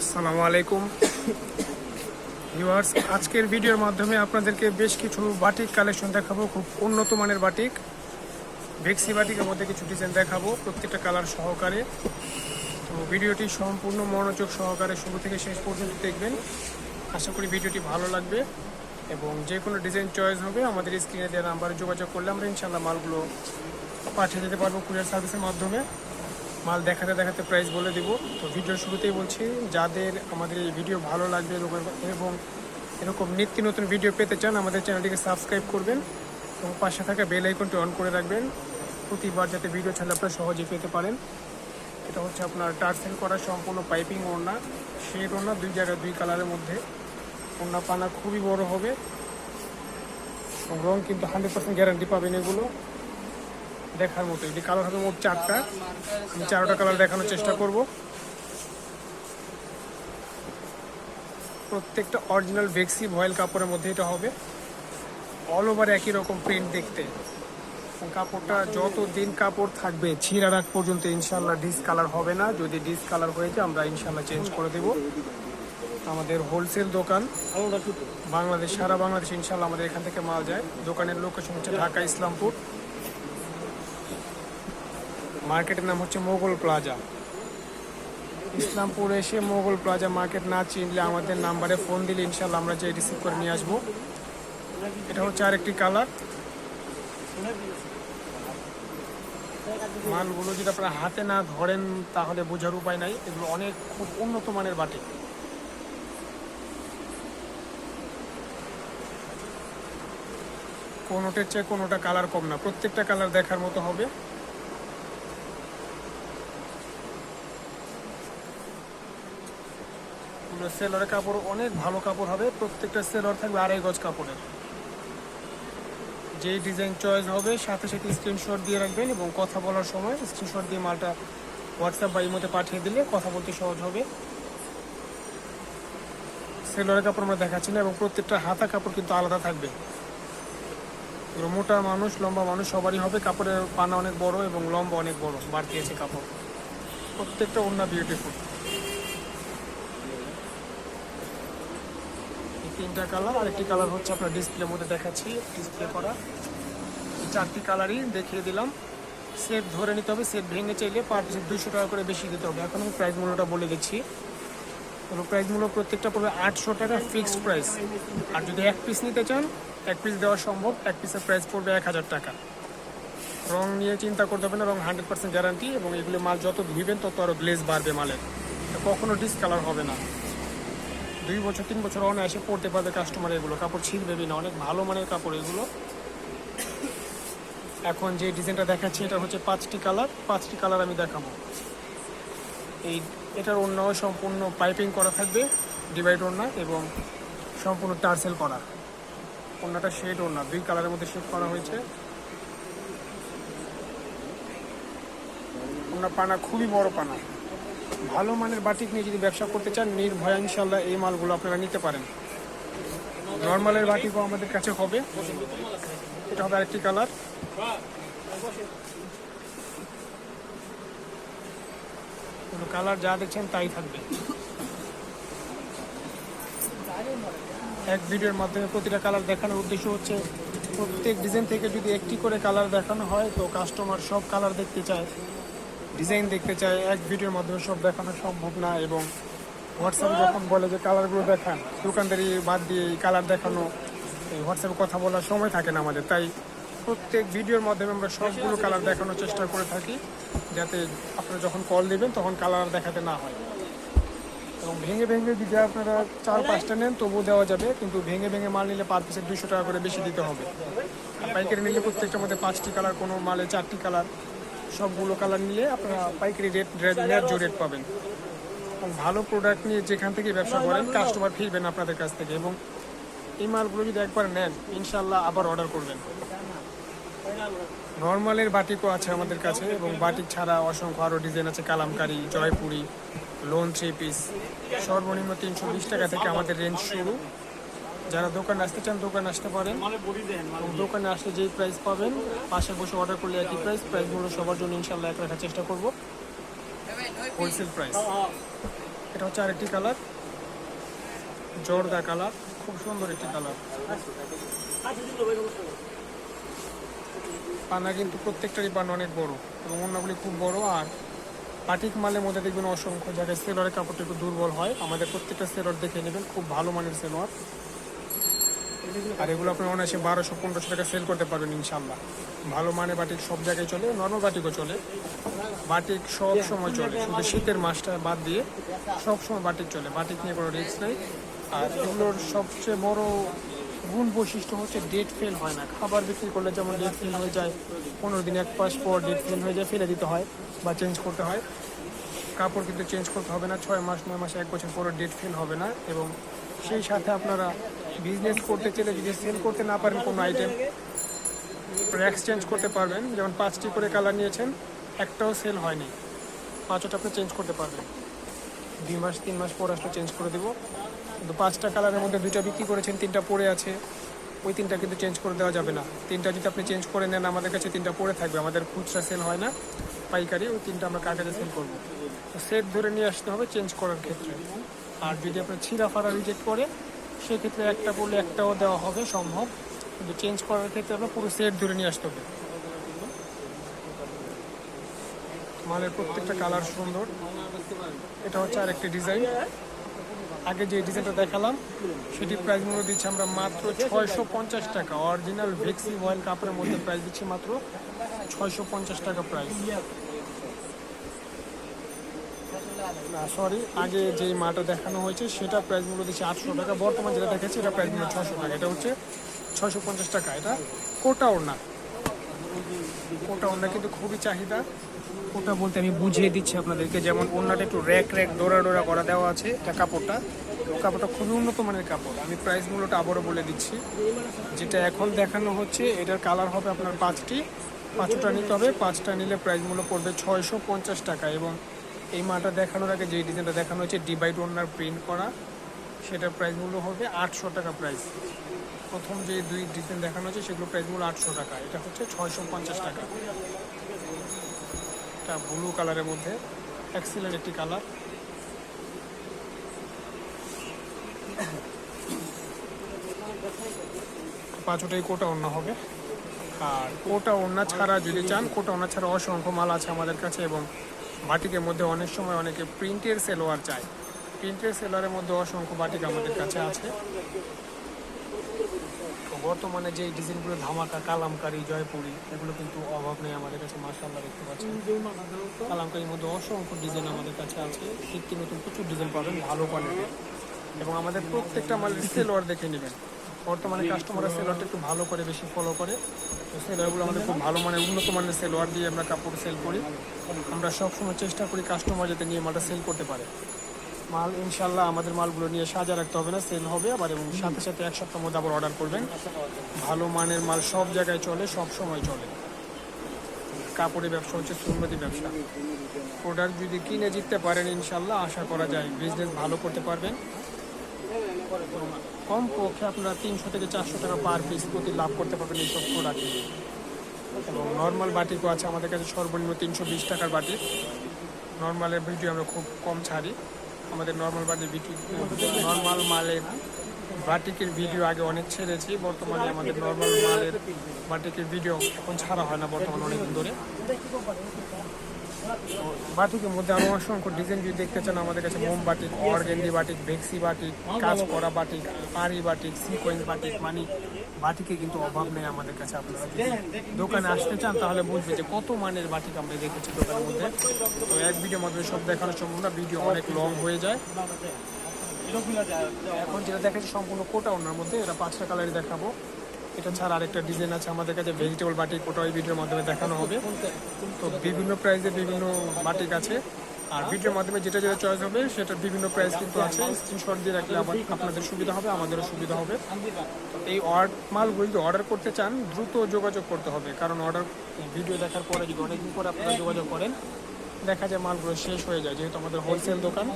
আসসালামু আলাইকুম ভিউয়ার্স, আজকের ভিডিওর মাধ্যমে আপনাদেরকে বেশ কিছু বাটিক কালেকশন দেখাবো। খুব উন্নত মানের বাটিক, ভেক্সি বাটিকের মধ্যে কিছু ডিজাইন দেখাবো প্রত্যেকটা কালার সহকারে। তো ভিডিওটি সম্পূর্ণ মনোযোগ সহকারে শুরু থেকে শেষ পর্যন্ত দেখবেন। আশা করি ভিডিওটি ভালো লাগবে এবং যে কোনো ডিজাইন চয়েস হবে আমাদের স্ক্রিনে দেওয়া নাম্বারে যোগাযোগ করলে আমরা ইনশাল্লাহ মালগুলো পাঠিয়ে দিতে পারবো কুরিয়ার সার্ভিসের মাধ্যমে। মাল দেখাতে দেখাতে প্রাইস বলে দেব। তো ভিডিওর শুরুতেই বলছি, যাদের আমাদের এই ভিডিও ভালো লাগবে এবং এরকম নিত্য নতুন ভিডিও পেতে চান আমাদের চ্যানেলটিকে সাবস্ক্রাইব করবেন এবং পাশে থাকা বেল আইকনটি অন করে রাখবেন, প্রতিবার যাতে ভিডিও ছাড়লে আপনারা সহজেই পেতে পারেন। এটা হচ্ছে আপনার টার্সেল করা সম্পূর্ণ পাইপিং ওড়না, শেড ওড়না, দুই জায়গায় দুই কালারের মধ্যে। ওড়না পানা খুবই বড় হবে এবং রং কিন্তু 100% গ্যারান্টি পাবেন। এগুলো দেখার মতো, এটি কালার হবে মোট 4টা। আমি 4টা কালার দেখানোর চেষ্টা করব। প্রত্যেকটা অরিজিনাল ভেক্সি ভয়েল কাপড়ের মধ্যে এটা হবে। অল ওভার একই রকম প্রিন্ট দেখতে। কাপড়টা যত দিন কাপড় থাকবে ছিঁড়ার আগ পর্যন্ত ইনশাল্লাহ ডিসকালার হবে না। যদি ডিসকালার হয়ে যায় আমরা ইনশাল্লাহ চেঞ্জ করে দেব। আমাদের হোলসেল দোকান, বাংলাদেশ, সারা বাংলাদেশ ইনশাল্লাহ আমাদের এখান থেকে মাল যায়। দোকানের লোকেশন হচ্ছে ঢাকা ইসলামপুর, মার্কেটের নাম হচ্ছে মোগল প্লাজা। ইসলামপুর এসে মোগল প্লাজা মার্কেট না চিনলে আমাদের নাম্বারে ফোন দিলে ইনশাল্লাহ আমরা যে রিসিভ করে নিয়ে আসবো। এটা হচ্ছে আরেকটি কালার। মালগুলো যদি আপনারা হাতে না ধরেন তাহলে বোঝার উপায় নাই। এগুলো অনেক খুব উন্নত মানের বাটি। কোনোটার চেয়ে কোনোটা কালার কম না, প্রত্যেকটা কালার দেখার মতো হবে। সেলরের কাপড় অনেক ভালো কাপড় হবে। প্রত্যেকটা সেলর থাকবে 2.5 গজ কাপড়ের। যেই ডিজাইন চয়েস হবে সাথে সাথে স্ক্রিনশট দিয়ে রাখবেন এবং কথা বলার সময় স্ক্রিনশট দিয়ে মালটা হোয়াটসঅ্যাপ বা ইমোতে পাঠিয়ে দিলে কথা বলতে সহজ হবে। সেলরের কাপড় আমরা দেখাচ্ছি না এবং প্রত্যেকটা হাতা কাপড় কিন্তু আলাদা থাকবে। মোটা মানুষ, লম্বা মানুষ সবারই হবে। কাপড়ের পানা অনেক বড় এবং লম্বা অনেক বড় বাড়তি আছে কাপড়। প্রত্যেকটা ওড়না বিউটিফুল। 3টা কালার। আরেকটি কালার হচ্ছে আপনার ডিসপ্লের মধ্যে দেখাচ্ছি, ডিসপ্লে করা। 4টি কালারই দেখিয়ে দিলাম। সেট ধরে নিতে হবে, সেট ভেঙে চাইলে পার পিস 200 টাকা করে বেশি দিতে হবে। এখন আমি প্রাইস মূল্যটা বলে দিচ্ছি। প্রাইস মূল্য প্রত্যেকটা পড়বে 800 টাকা ফিক্সড প্রাইস। আর যদি 1 পিস নিতে চান 1 পিস দেওয়া সম্ভব। 1 পিসের প্রাইস পড়বে 1000 টাকা। রং নিয়ে চিন্তা করতে হবে না, রং 100% গ্যারান্টি এবং এগুলো মাল যত ধুইবেন তত আরও গ্লেজ বাড়বে মালের। কখনো ডিসকালার হবে না। 2 বছর 3 বছর অনায়াসে পড়তে পারবে কাস্টমার। এগুলো কাপড় ছিঁড়বে না, অনেক ভালো মানের কাপড় এগুলো। এখন যে ডিজাইনটা দেখাচ্ছি এটা হচ্ছে 5টি কালার। 5টি কালার আমি দেখাবো। এটার ওড়নাও সম্পূর্ণ পাইপিং করা থাকবে, ডিভাইড ওড়না এবং সম্পূর্ণ টার্সেল করা। ওড়নাটা শেড ওড়না, 2 কালারের মধ্যে শেড করা হয়েছে। ওড়না পানা খুবই বড় পানা। ভালো মানের বাটিক নিয়ে যদি ব্যবসা করতে চান নির্ভয় ইনশাল্লাহ এই মালগুলো আপনারা নিতে পারেন। নর্মালের বাটিকও আমাদের কাছে হবে। এটা হবে আরেকটি কালার। কালার যা দেখছেন তাই থাকবে। এক ভিডিওর মাধ্যমে প্রতিটা কালার দেখানোর উদ্দেশ্য হচ্ছে প্রত্যেক ডিজাইন থেকে যদি একটি করে কালার দেখানো হয় তো কাস্টমার সব কালার দেখতে চায়, ডিজাইন দেখতে চায়। এক ভিডিওর মাধ্যমে সব দেখানো সম্ভব না এবং হোয়াটসঅ্যাপে যখন বলে যে কালারগুলো দেখান, দোকানদারি বাদ দিয়ে এই কালার দেখানো, এই হোয়াটসঅ্যাপে কথা বলার সময় থাকে না আমাদের। তাই প্রত্যেক ভিডিওর মাধ্যমে আমরা সবগুলো কালার দেখানোর চেষ্টা করে থাকি যাতে আপনারা যখন কল দেবেন তখন কালার দেখাতে না হয়। এবং ভেঙে ভেঙে যদি আপনারা 4-5টা নেন তবুও দেওয়া যাবে, কিন্তু ভেঙে ভেঙে মাল নিলে পার পিসে 200 টাকা করে বেশি দিতে হবে। আর পাইকারি নিলে প্রত্যেকটার মধ্যে 5টি কালার, কোনো মালে 4টি কালার, সবগুলো কালার নিলে আপনারা পাইকারি ন্যায্য রেট পাবেন। এবং ভালো প্রোডাক্ট নিয়ে যেখান থেকে ব্যবসা করেন কাস্টমার ফিরবেন আপনাদের কাছ থেকে এবং এই মালগুলো যদি একবার নেন ইনশাল্লাহ আবার অর্ডার করবেন। নর্মালের বাটিকও আছে আমাদের কাছে এবং বাটিক ছাড়া অসংখ্য আরও ডিজাইন আছে। Kalamkari, Jaipuri, loan 3 piece. সর্বনিম্ন 320 টাকা থেকে আমাদের রেঞ্জ শুরু। যারা দোকানে আসতে চান দোকানে আসতে পারেন এবং দোকানে আসলে যেই প্রাইস পাবেন পাশে বসে অর্ডার করলে একই প্রাইস। প্রাইসগুলো সবার জন্য ইনশাল্লাহ এক রাখার চেষ্টা করব, হোলসেল প্রাইস। এটা হচ্ছে আরেকটি কালার, জর্দা কালার, খুব সুন্দর একটি কালার। পানা কিন্তু প্রত্যেকটারই পানা অনেক বড় এবং অন্যগুলি খুব বড়। আর বাটিক মালের মধ্যে দেখবেন অসংখ্য জায়গায় সেলরের কাপড়টা একটু দুর্বল হয়, আমাদের প্রত্যেকটা সেলর দেখে নেবেন, খুব ভালো মানের সেলোয়ার। আর এগুলো আপনি অনায়াসে 1200-1500 টাকা সেল করতে পারবেন ইনশাল্লাহ। ভালো মানে বাটিক সব জায়গায় চলে, নর্মাল বাটিকও চলে, বাটিক সব সময় চলে, শুধু শীতের মাসটা বাদ দিয়ে সব সময় বাটিক চলে, বাটিক নিয়ে কোনো রিস্ক নেই। আর এগুলোর সবচেয়ে বড় গুণ বৈশিষ্ট্য হচ্ছে ডেট ফেল হয় না। খাবার বিক্রি করলে যেমন ডেট ফেল হয়ে যায়, 15 দিন 1 মাস পর ডেট ফেল হয়ে যায়, ফেলে দিতে হয় বা চেঞ্জ করতে হয়, কাপড় কিন্তু চেঞ্জ করতে হবে না, 6 মাস 9 মাস 1 বছর পরে ডেট ফেল হবে না। এবং সেই সাথে আপনারা বিজনেস করতে চাইলে যদি সেল করতে না পারেন কোনো আইটেম, এক্সচেঞ্জ করতে পারবেন। যেমন 5টি করে কালার নিয়েছেন, একটাও সেল হয়নি, 5টা আপনি চেঞ্জ করতে পারবেন। 2 মাস 3 মাস পর আসলে চেঞ্জ করে দেবো। কিন্তু 5টা কালারের মধ্যে 2টা বিক্রি করেছেন, 3টা পড়ে আছে, ওই 3টা কিন্তু চেঞ্জ করে দেওয়া যাবে না। 3টা যদি আপনি চেঞ্জ করে নেন, আমাদের কাছে 3টা পড়ে থাকবে, আমাদের খুচরা সেল হয় না, পাইকারি, ওই 3টা আমরা কাগজে সেল করবো। তো সেট ধরে নিয়ে আসতে হবে চেঞ্জ করার ক্ষেত্রে। আর যদি আপনার ছিঁড়া ফাড়া রিজেক্ট করে, সেক্ষেত্রে একটা পড়লে একটাও দেওয়া হবে সম্ভব, কিন্তু চেঞ্জ করার ক্ষেত্রে আপনার পুরো সেট ধরে নিয়ে আসতে হবে। মালের প্রত্যেকটা কালার সুন্দর। এটা হচ্ছে আরেকটি ডিজাইন। আগে যে ডিজাইনটা দেখালাম সেটি প্রাইস মূল্য দিচ্ছি আমরা মাত্র 650 টাকা। অরিজিনাল ভেক্সি ভয়েল কাপড়ের মধ্যে প্রাইস দিচ্ছি মাত্র 650 টাকা প্রাইস। না সরি, আগে যেই মাটা দেখানো হয়েছে সেটা প্রাইস মূল্য দিচ্ছি 800 টাকা। বর্তমান যেটা দেখাচ্ছি এটা প্রাইস মূল্য 600 টাকা। এটা হচ্ছে 650 টাকা। এটা কোটা ওড়না, কোটা ওড়না কিন্তু খুবই চাহিদা। কোটা বলতে আমি বুঝিয়ে দিচ্ছি আপনাদেরকে, যেমন ওড়নাটা একটু র্যাক ডোরা ডোরা করা দেওয়া আছে, এটা কাপড়টা খুবই উন্নত মানের কাপড়। আমি প্রাইস মূল্যটা আবারও বলে দিচ্ছি, যেটা এখন দেখানো হচ্ছে এটার কালার হবে আপনার 5টা নিতে হবে। 5টা নিলে প্রাইস মূল্য পড়বে 650 টাকা। এবং এই মাটা দেখানোর আগে যে ডিজাইনটা দেখানো হচ্ছে ডিভাইড ওড়নার প্রিন্ট করা, সেটার প্রাইস মূল্য হবে 800 টাকা প্রাইস। প্রথম যে 2 ডিজাইন দেখানো হচ্ছে সেগুলো প্রাইস মূল্য 800 টাকা, এটা হচ্ছে 650 টাকা। এটা ব্লু কালারের মধ্যে এক্সিলেন্ট একটি কালার। পাঁচটাই কোটা ওড়না হবে। আর কোটা ওড়না ছাড়া যদি চান, কোটা ওড়না ছাড়া অসংখ্য মাল আছে আমাদের কাছে। এবং বাটিকের মধ্যে অনেক সময় অনেকে প্রিন্টের সেলোয়ার চায়, প্রিন্টের সেলোয়ারের মধ্যে অসংখ্য বাটিক আমাদের কাছে আছে। বর্তমানে যে ডিজাইনগুলো ধামাকা, কালামকারী, জয়পুরি, এগুলো কিন্তু অভাব নেই আমাদের কাছে। মাশাআল্লাহ দেখতে পাচ্ছেন কালামকারীর মধ্যে অসংখ্য ডিজাইন আমাদের কাছে আছে। নিত্য নতুন প্রচুর ডিজাইন পাবেন ভালো কোয়ালিটির। এবং আমাদের প্রত্যেকটা মালের সেলোয়ার দেখে নেবেন। বর্তমানে কাস্টমাররা সেলোয়ারটা একটু ভালো করে বেশি ফলো করে, তো সেলোয়ারগুলো আমাদের খুব ভালো মানের উন্নত মানের সেলোয়ার দিয়ে আমরা কাপড় সেল করি। আমরা সবসময় চেষ্টা করি কাস্টমার যাতে নিয়ে মালটা সেল করতে পারে। মাল ইনশাল্লাহ আমাদের মালগুলো নিয়ে সাজা রাখতে হবে না, সেল হবে আবার। এবং সাথে সাথে 1 সপ্তাহের মধ্যে আবার অর্ডার করবেন। ভালো মানের মাল সব জায়গায় চলে, সব সময় চলে। কাপড়ের ব্যবসা হচ্ছে সুন্নতি ব্যবসা। প্রোডাক্ট যদি কিনে জিততে পারেন, ইনশাল্লাহ আশা করা যায় বিজনেস ভালো করতে পারবেন। কম পক্ষে আপনারা 300 থেকে 400 টাকা পার পিস প্রতি লাভ করতে পারবেন এইসব প্রোডাক্ট নিয়ে। এবং নর্মাল বাটিকও আছে আমাদের কাছে, সর্বনিম্ন 320 টাকার বাটিক। নর্মালের ভিডিও আমরা খুব কম ছাড়ি, আমাদের নর্মাল নর্মাল মালের বাটিকের ভিডিও আগে অনেক ছেড়েছি। বর্তমানে আমাদের নর্মাল মালের বাটিকের ভিডিও এখন ছাড়া হয় না বর্তমানে অনেকদিন ধরে। বাটিকের মধ্যে আরও অসংখ্য ডিজাইন যদি দেখতে চান, আমাদের কাছে মোম বাটিক, অর্গেন্ডি বাটিক, ভেক্সি বাটিক, কাজ করা বাটিক, পাড়ি বাটিক, সিকোয়েন্স বাটিক, মানে বাটিকে কিন্তু অভাব নেই আমাদের কাছে। আপনারা যদি দোকানে আসতে চান তাহলে বুঝবে যে কত মানের বাটিক আমরা দেখেছি দোকানের মধ্যে। তো এক ভিডিওর মাধ্যমে সব দেখানো সম্ভব না, ভিডিও অনেক লং হয়ে যায়। এখন যেটা দেখাচ্ছি সম্পূর্ণ কোটা ওড়নার মধ্যে, এটা 5টা কালারই দেখাবো। এটা ছাড়া আরেকটা ডিজাইন আছে আমাদের কাছে ভেজিটেবল বাটিক, ওটা ওই ভিডিওর মাধ্যমে দেখানো হবে। তো বিভিন্ন প্রাইসে বিভিন্ন বাটিক আছে। আর ভিডিওর মাধ্যমে যেটা যেটা চয়েস হবে সেটার বিভিন্ন প্রাইস কিন্তু আছে। স্ক্রিনশট দিয়ে রাখলে আবার আপনাদের সুবিধা হবে, আমাদেরও সুবিধা হবে। এই মালগুলো যদি অর্ডার করতে চান দ্রুত যোগাযোগ করতে হবে, কারণ অর্ডার ভিডিও দেখার পরে যদি অনেকদিন পরে আপনারা যোগাযোগ করেন, দেখা যায় মালগুলো শেষ হয়ে যায়, যেহেতু আমাদের হোলসেল দোকান।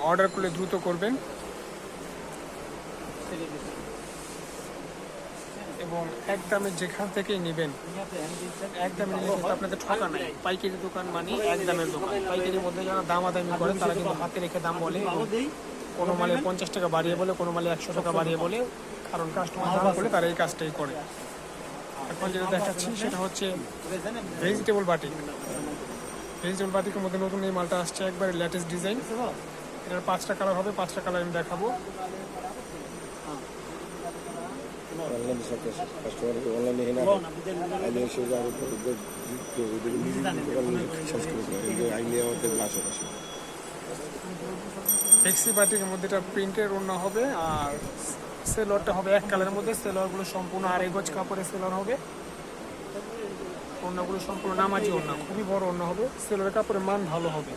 অর্ডার করলে দ্রুত করবেন। এবং একদমে যেখান থেকেই নেবেন একদমে নিলে কিন্তু আপনাদের ঠকা নাই। পাইকারি দোকান মানে একদমের দোকান। পাইকারির মধ্যে যারা দামাদামি করে তারা কিন্তু হাতে রেখে দাম বলে, কোনো মালে 50 টাকা বাড়িয়ে বলে, কোনো মালে 100 টাকা বাড়িয়ে বলে, কারণ কাস্টমার দাম বলে তারা এই কাজটাই করে। এখন যেটা দেখাচ্ছি সেটা হচ্ছে ভেজিটেবল বাটিক। ভেজিটেবল বাটিকের মধ্যে নতুন এই মালটা আসছে, একবারে লেটেস্ট ডিজাইন। এটার 5টা কালার হবে, 5টা কালার আমি দেখাবো। ফ্লেক্সি বাটিকের মধ্যে এটা প্রিন্টের ওড়না হবে, আর সেলোয়ারটা হবে এক কালারের মধ্যে। সেলোয়ারগুলো সম্পূর্ণ 2.5 গজ কাপড়ের সেলোয়ার হবে। ওড়নাগুলো সম্পূর্ণ নামাজি ওড়না, খুবই বড় ওড়না হবে। সেলোয়ারের কাপড়ের মান ভালো হবে।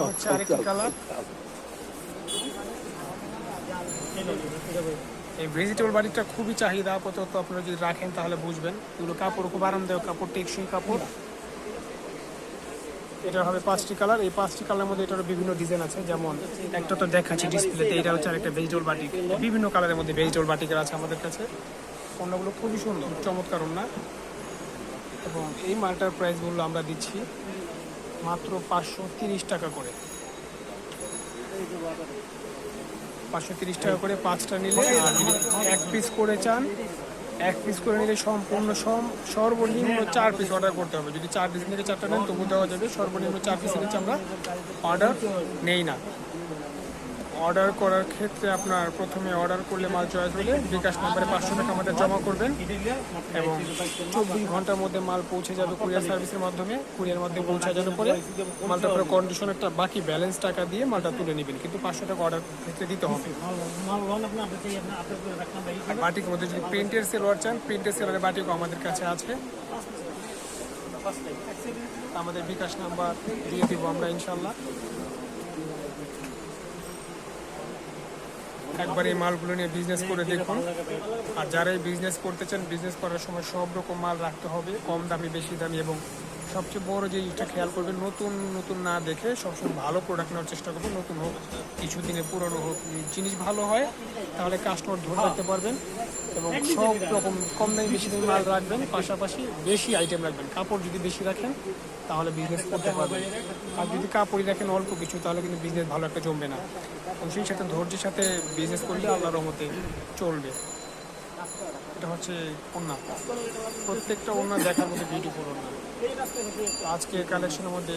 হচ্ছে আরেকটি কালার। এই ভেজিটেবল বাটিকটা খুবই চাহিদা আপাতত, আপনারা যদি রাখেন তাহলে বুঝবেন। এগুলো কাপড় খুব আরামদায়ক কাপড়, টেকসই কাপড়। এটা হবে 5টি কালার। এই 5টি কালারের মধ্যে এটারও বিভিন্ন ডিজাইন আছে, যেমন একটা তো দেখাচ্ছি ডিসপ্লেতে, এটা হচ্ছে আরেকটা ভেজিটেবল বাটিক। বিভিন্ন কালারের মধ্যে ভেজিটেবল বাটিকের আছে আমাদের কাছে। ওড়নাগুলো খুবই সুন্দর, চমৎকার ওড়না। এবং এই মালটার প্রাইসগুলো আমরা দিচ্ছি মাত্র 530 টাকা করে। 530 টাকা করে 5টা নিলে। আর যদি 1 পিস করে চান, 1 পিস করে নিলে সম্পূর্ণ সর্বনিম্ন 4 পিস অর্ডার করতে হবে। যদি 4 পিস নিলে 4টা নেন তবু দেওয়া যাবে। সর্বনিম্ন 4 পিসের নিচে আমরা অর্ডার নেই না। অর্ডার করার ক্ষেত্রে আপনার প্রথমে অর্ডার করলে মাল চয়েস হলে বিকাশ নাম্বারে 500 টাকা আমাদের জমা করবেন এবং 24 ঘন্টার মধ্যে মাল পৌঁছে যাবে কুরিয়ার সার্ভিসের মাধ্যমে। কুরিয়ার মাধ্যমে পৌঁছে যাওয়ার পরে মালটা পরে কন্ডিশন একটা বাকি ব্যালেন্স টাকা দিয়ে মালটা তুলে নেবেন, কিন্তু 500 টাকা অর্ডার ক্ষেত্রে দিতে হবে। আর বাটিকের মধ্যে যদি প্রিন্টের সেলোয়ার চান, প্রিন্টের সেলোয়ারের বাটিকও আমাদের কাছে আছে। আমাদের বিকাশ নাম্বার দিয়ে দিব আমরা ইনশাল্লাহ। একবার এই মালগুলো নিয়ে বিজনেস করে দেখুন। আর যারা এই বিজনেস করতে চান, বিজনেস করার সময় সব রকম মাল রাখতে হবে, কম দামি বেশি দামি, এবং সবচেয়ে বড় যে জিনিসটা খেয়াল করবেন, নতুন নতুন না দেখে সবসময় ভালো প্রোডাক্ট নেওয়ার চেষ্টা করবেন। নতুন হোক, কিছুদিনে পুরনো হোক, জিনিস ভালো হয় তাহলে কাস্টমার ধরে রাখতে পারবেন। এবং সব রকম কম দামি বেশি দামি মাল রাখবেন, পাশাপাশি বেশি আইটেম রাখবেন। কাপড় যদি বেশি রাখেন তাহলে বিজনেস করতে পারবেন, আর যদি কাপড়ই রাখেন অল্প কিছু তাহলে কিন্তু বিজনেস ভালো একটা জমবে না। এবং সেই সাথে ধৈর্যের সাথে বিজনেস করলে আল্লাহর রহমতে চলবে। এটা হচ্ছে ওড়না, প্রত্যেকটা ওড়না দেখার মধ্যে বিউটিফুল ওড়না। আজকে কালেকশনের মধ্যে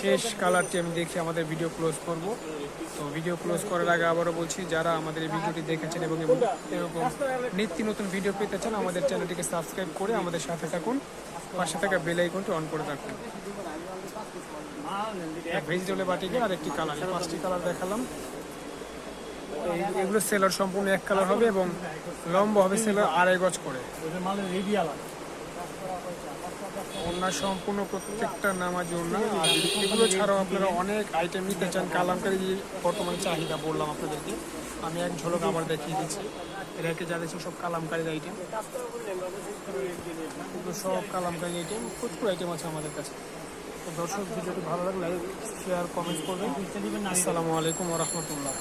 শেষ কালারটি আমি দেখে আমাদের ভিডিও ক্লোজ করব। তো ভিডিও ক্লোজ করার আগে আবারও বলছি, যারা আমাদের এই ভিডিওটি দেখেছেন এবং এরকম নিত্য নতুন ভিডিও পেতে চান, আমাদের চ্যানেলটিকে সাবস্ক্রাইব করে আমাদের সাথে থাকুন, পাশে থাকা বেল আইকনটি অন করে রাখুন। ভেজিটেবল বাটিকে আর একটি কালার, 5টি কালার দেখালাম। এগুলো সেলার সম্পূর্ণ এক কালার হবে এবং লম্বা হবে সেলার 2.5 গজ করে। ওড়না সম্পূর্ণ প্রত্যেকটা নামাজি ওড়না। আর এগুলো ছাড়াও আপনারা অনেক আইটেম নিতে চান, কালামকারী বর্তমানে চাহিদা বললাম আপনাদেরকে, আমি এক ঝলক আবার দেখিয়ে দিচ্ছি। রেখে যা দেখছি সব কালামকারীর আইটেম, এগুলো সব কালামকারী আইটেম, প্রচুর আইটেম আছে আমাদের কাছে। তো দর্শক, ভিডিওটি ভালো লাগলে লাইক, শেয়ার, কমেন্ট করবেন। আসসালামু আলাইকুম ওয়া রাহমাতুল্লাহ।